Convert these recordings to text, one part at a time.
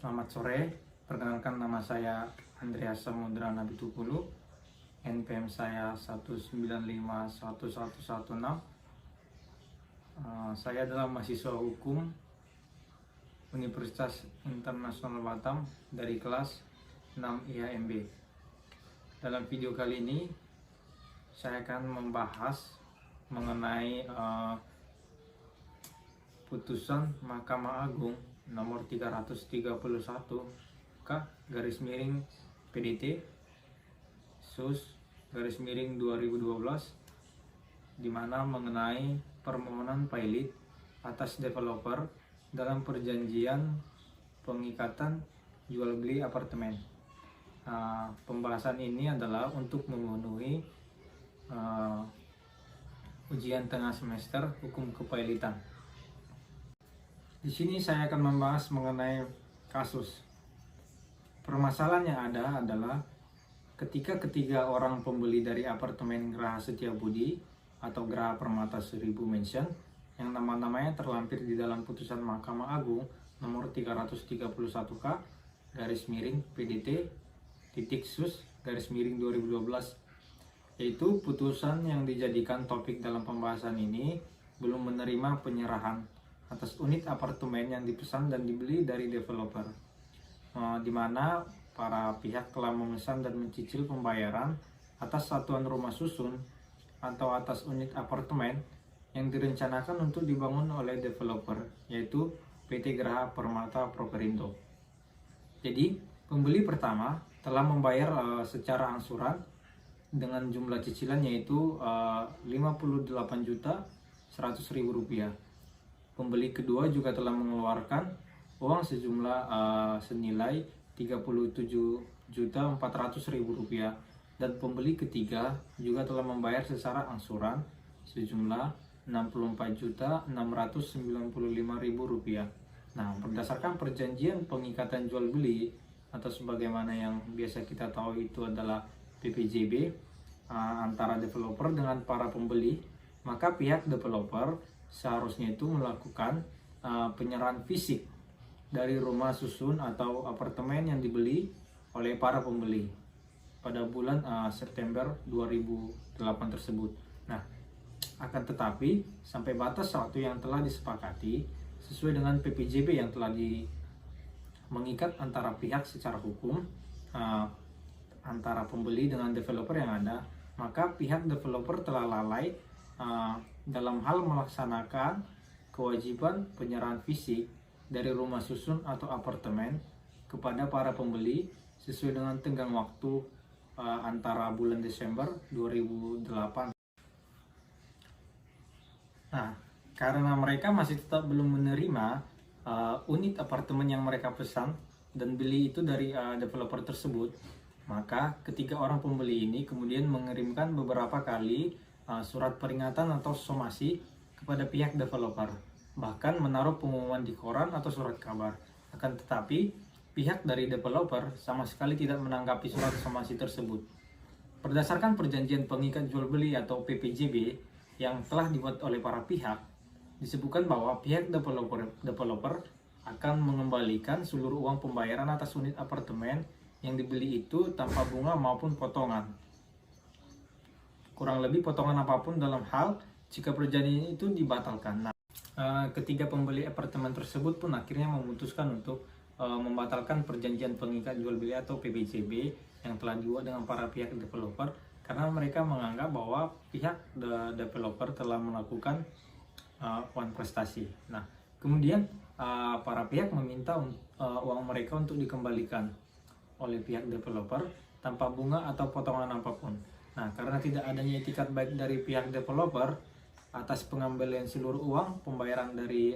Selamat sore, perkenalkan nama saya Andreas Samudra Nabitukulu, NPM saya 1951116. Saya adalah mahasiswa hukum Universitas Internasional Batam dari kelas 6 IHMB. Dalam video kali ini saya akan membahas mengenai putusan Mahkamah Agung nomor 331 K garis miring PDT sus garis miring 2012, di mana mengenai permohonan pilot atas developer dalam perjanjian pengikatan jual beli apartemen. Pembahasan ini adalah untuk memenuhi ujian tengah semester hukum kepailitan. Di sini saya akan membahas mengenai kasus. Permasalahan yang ada adalah ketika ketiga orang pembeli dari apartemen Geraha Setiabudi atau Geraha Permata 1000 Mansion yang nama-namanya terlampir di dalam putusan Mahkamah Agung nomor 331 K garis miring PDT titik sus garis miring 2012, yaitu putusan yang dijadikan topik dalam pembahasan ini belum menerima penyerahan atas unit apartemen yang dipesan dan dibeli dari developer, di mana para pihak telah memesan dan mencicil pembayaran atas satuan rumah susun atau atas unit apartemen yang direncanakan untuk dibangun oleh developer, yaitu PT Geraha Permata Prokerindo. Jadi pembeli pertama telah membayar secara angsuran dengan jumlah cicilan yaitu Rp58.100.000. Pembeli kedua juga telah mengeluarkan uang sejumlah senilai Rp37.400.000, dan pembeli ketiga juga telah membayar secara angsuran sejumlah Rp64.695.000. Nah, berdasarkan perjanjian pengikatan jual beli atau sebagaimana yang biasa kita tahu itu adalah PPJB antara developer dengan para pembeli, maka pihak developer seharusnya itu melakukan penyerahan fisik dari rumah susun atau apartemen yang dibeli oleh para pembeli pada bulan September 2008 tersebut. Nah, akan tetapi sampai batas waktu yang telah disepakati sesuai dengan PPJB yang telah mengikat antara pihak secara hukum antara pembeli dengan developer yang ada, maka pihak developer telah lalai dalam hal melaksanakan kewajiban penyerahan fisik dari rumah susun atau apartemen kepada para pembeli sesuai dengan tenggang waktu antara bulan Desember 2008. Nah, karena mereka masih tetap belum menerima unit apartemen yang mereka pesan dan beli itu dari developer tersebut, maka ketiga orang pembeli ini kemudian mengirimkan beberapa kali surat peringatan atau somasi kepada pihak developer, bahkan menaruh pengumuman di koran atau surat kabar. Akan tetapi pihak dari developer sama sekali tidak menanggapi surat somasi tersebut. Berdasarkan perjanjian pengikat jual beli atau PPJB yang telah dibuat oleh para pihak, disebutkan bahwa pihak developer akan mengembalikan seluruh uang pembayaran atas unit apartemen yang dibeli itu tanpa bunga maupun potongan, kurang lebih potongan apapun dalam hal jika perjanjian itu dibatalkan. Nah, ketiga pembeli apartemen tersebut pun akhirnya memutuskan untuk membatalkan perjanjian pengikat jual beli atau PPJB yang telah dibuat dengan para pihak developer, karena mereka menganggap bahwa pihak developer telah melakukan uang prestasi. Nah, kemudian para pihak meminta uang mereka untuk dikembalikan oleh pihak developer tanpa bunga atau potongan apapun. Nah, karena tidak adanya itikat baik dari pihak developer atas pengembalian seluruh uang pembayaran dari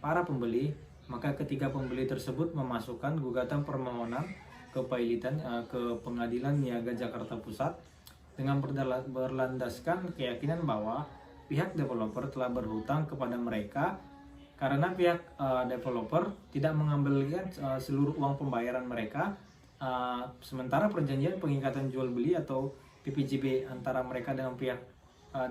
para pembeli, maka ketiga pembeli tersebut memasukkan gugatan permohonan kepailitan ke Pengadilan Niaga Jakarta Pusat dengan berlandaskan keyakinan bahwa pihak developer telah berhutang kepada mereka karena pihak developer tidak mengembalikan seluruh uang pembayaran mereka, sementara perjanjian pengikatan jual beli atau PPJB antara mereka dengan pihak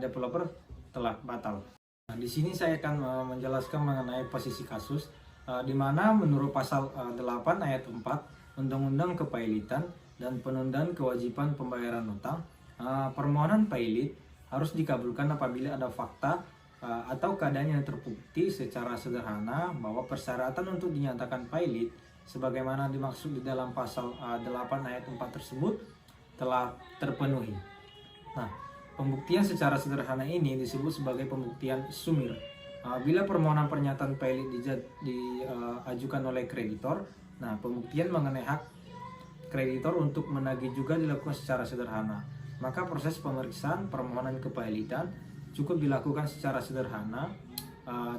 developer telah batal. Nah, di sini saya akan menjelaskan mengenai posisi kasus di mana menurut pasal 8 ayat 4 Undang-Undang Kepailitan dan Penundaan Kewajiban Pembayaran Utang, permohonan pailit harus dikabulkan apabila ada fakta atau keadaan yang terbukti secara sederhana bahwa persyaratan untuk dinyatakan pailit sebagaimana dimaksud di dalam pasal 8 ayat 4 tersebut telah terpenuhi. Nah, pembuktian secara sederhana ini disebut sebagai pembuktian sumir. Bila permohonan pernyataan pailit diajukan oleh kreditor, nah pembuktian mengenai hak kreditor untuk menagih juga dilakukan secara sederhana. Maka proses pemeriksaan permohonan kepailitan cukup dilakukan secara sederhana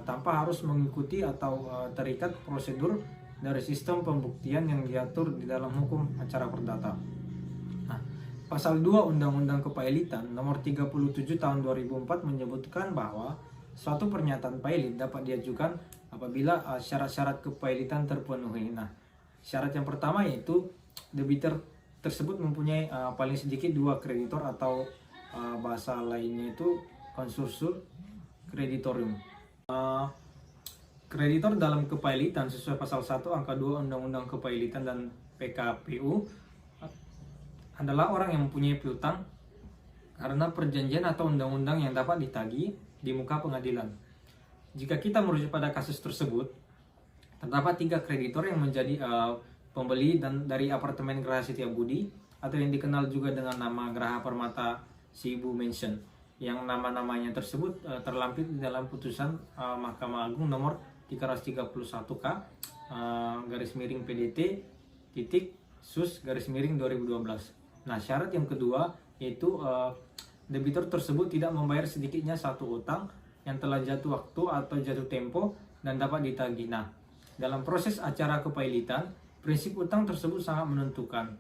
tanpa harus mengikuti atau terikat prosedur dari sistem pembuktian yang diatur di dalam hukum acara perdata. Nah, pasal 2 Undang-Undang Kepailitan nomor 37 tahun 2004 menyebutkan bahwa suatu pernyataan pailit dapat diajukan apabila syarat-syarat kepailitan terpenuhi. Nah, syarat yang pertama yaitu debitur tersebut mempunyai paling sedikit 2 kreditor atau bahasa lainnya itu konsursul kreditorium. Kreditor dalam kepailitan sesuai pasal 1 angka 2 Undang-Undang Kepailitan dan PKPU adalah orang yang mempunyai piutang karena perjanjian atau undang-undang yang dapat ditagih di muka pengadilan. Jika kita merujuk pada kasus tersebut, terdapat 3 kreditor yang menjadi pembeli dan dari apartemen Geraha Setiabudi atau yang dikenal juga dengan nama Geraha Permata Sibu Mansion, yang nama-namanya tersebut terlampir di dalam putusan Mahkamah Agung nomor 331K garis miring PDT titik sus garis miring 2012. Nah, syarat yang kedua yaitu debitur tersebut tidak membayar sedikitnya 1 utang yang telah jatuh waktu atau jatuh tempo dan dapat ditagih. Nah, dalam proses acara kepailitan, prinsip utang tersebut sangat menentukan.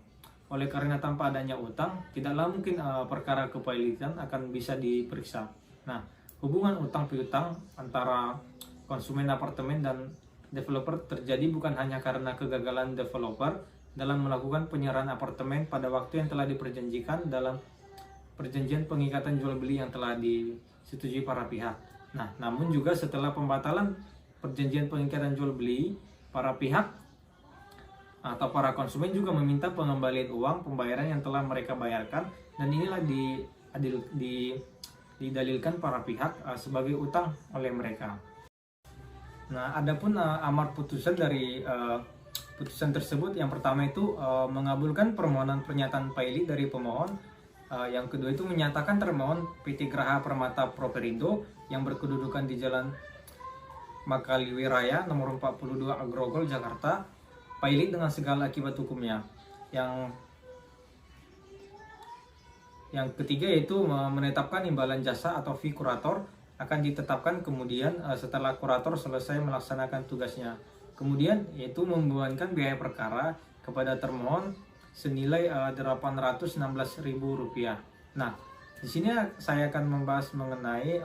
Oleh karena tanpa adanya utang, tidaklah mungkin perkara kepailitan akan bisa diperiksa. Nah, hubungan utang piutang antara konsumen apartemen dan developer terjadi bukan hanya karena kegagalan developer dalam melakukan penyerahan apartemen pada waktu yang telah diperjanjikan dalam perjanjian pengikatan jual beli yang telah disetujui para pihak. Nah, namun juga setelah pembatalan perjanjian pengikatan jual beli, para pihak atau para konsumen juga meminta pengembalian uang pembayaran yang telah mereka bayarkan, dan inilah didalilkan para pihak sebagai utang oleh mereka. Nah, adapun amar putusan dari putusan tersebut, yang pertama itu mengabulkan permohonan pernyataan pailit dari pemohon. Yang kedua itu menyatakan termohon PT Geraha Permata Properindo yang berkedudukan di Jalan Makaliwi Raya nomor 42 Agrogol Jakarta pailit dengan segala akibat hukumnya. Yang ketiga yaitu menetapkan imbalan jasa atau fee kurator akan ditetapkan kemudian setelah kurator selesai melaksanakan tugasnya. Kemudian yaitu membebankan biaya perkara kepada termohon senilai Rp816.000. Nah, di sini saya akan membahas mengenai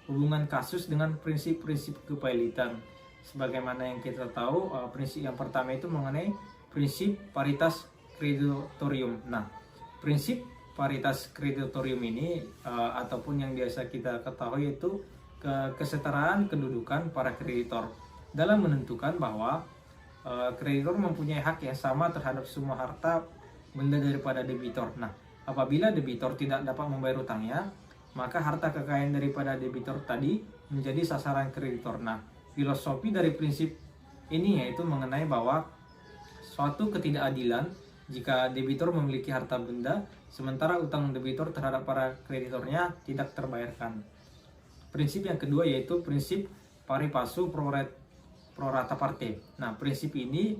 hubungan kasus dengan prinsip-prinsip kepailitan. Sebagaimana yang kita tahu, prinsip yang pertama itu mengenai prinsip paritas kreditorium. Nah, prinsip paritas kreditorium ini ataupun yang biasa kita ketahui itu kesetaraan kedudukan para kreditor dalam menentukan bahwa kreditor mempunyai hak yang sama terhadap semua harta benda daripada debitor. Nah, apabila debitor tidak dapat membayar utangnya, maka harta kekayaan daripada debitor tadi menjadi sasaran kreditor. Nah, filosofi dari prinsip ini yaitu mengenai bahwa suatu ketidakadilan jika debitor memiliki harta benda sementara utang debitor terhadap para kreditornya tidak terbayarkan. Prinsip yang kedua yaitu prinsip pari passu pro rata parte. Nah, prinsip ini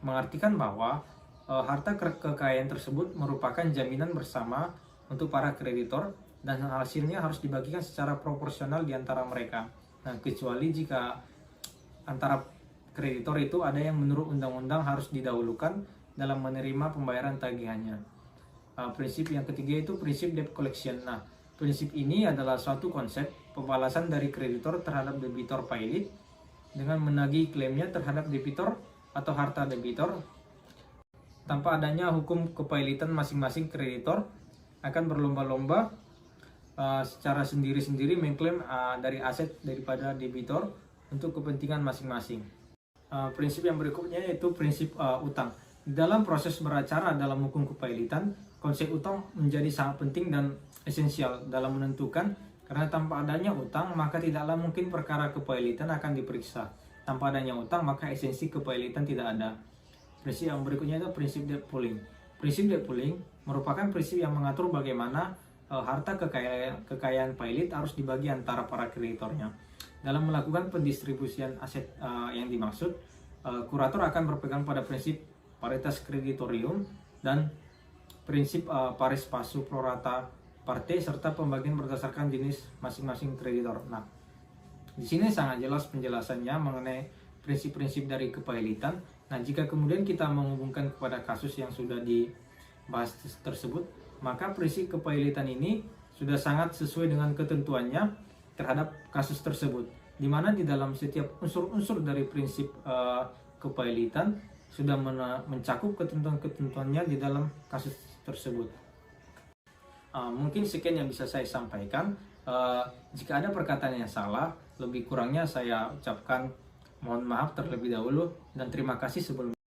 mengartikan bahwa harta kekayaan tersebut merupakan jaminan bersama untuk para kreditor dan hasilnya harus dibagikan secara proporsional di antara mereka. Nah, kecuali jika antara kreditor itu ada yang menurut undang-undang harus didahulukan dalam menerima pembayaran tagihannya. Prinsip yang ketiga itu prinsip debt collection. Nah, prinsip ini adalah suatu konsep pembalasan dari kreditor terhadap debitor pailit dengan menagih klaimnya terhadap debitor atau harta debitor tanpa adanya hukum kepailitan. Masing-masing kreditor akan berlomba-lomba secara sendiri-sendiri mengklaim dari aset daripada debitor untuk kepentingan masing-masing. Prinsip yang berikutnya yaitu prinsip utang. Dalam proses beracara dalam hukum kepailitan, konsep utang menjadi sangat penting dan esensial dalam menentukan, karena tanpa adanya utang maka tidaklah mungkin perkara kepailitan akan diperiksa. Tanpa adanya utang maka esensi kepailitan tidak ada. Prinsip yang berikutnya itu prinsip debt pooling. Prinsip debt pooling merupakan prinsip yang mengatur bagaimana harta kekayaan pailit harus dibagi antara para kreditornya. Dalam melakukan pendistribusian aset yang dimaksud, kurator akan berpegang pada prinsip paritas kreditorium dan prinsip pares passu pro rata parte serta pembagian berdasarkan jenis masing-masing kreditor. Nah, di sini sangat jelas penjelasannya mengenai prinsip-prinsip dari kepailitan. Nah, jika kemudian kita menghubungkan kepada kasus yang sudah dibahas tersebut, maka prinsip kepailitan ini sudah sangat sesuai dengan ketentuannya terhadap kasus tersebut, di mana di dalam setiap unsur-unsur dari prinsip kepailitan sudah mencakup ketentuan-ketentuannya di dalam kasus tersebut. Mungkin sekian yang bisa saya sampaikan. Jika ada perkataan yang salah, lebih kurangnya saya ucapkan mohon maaf terlebih dahulu, dan terima kasih sebelumnya.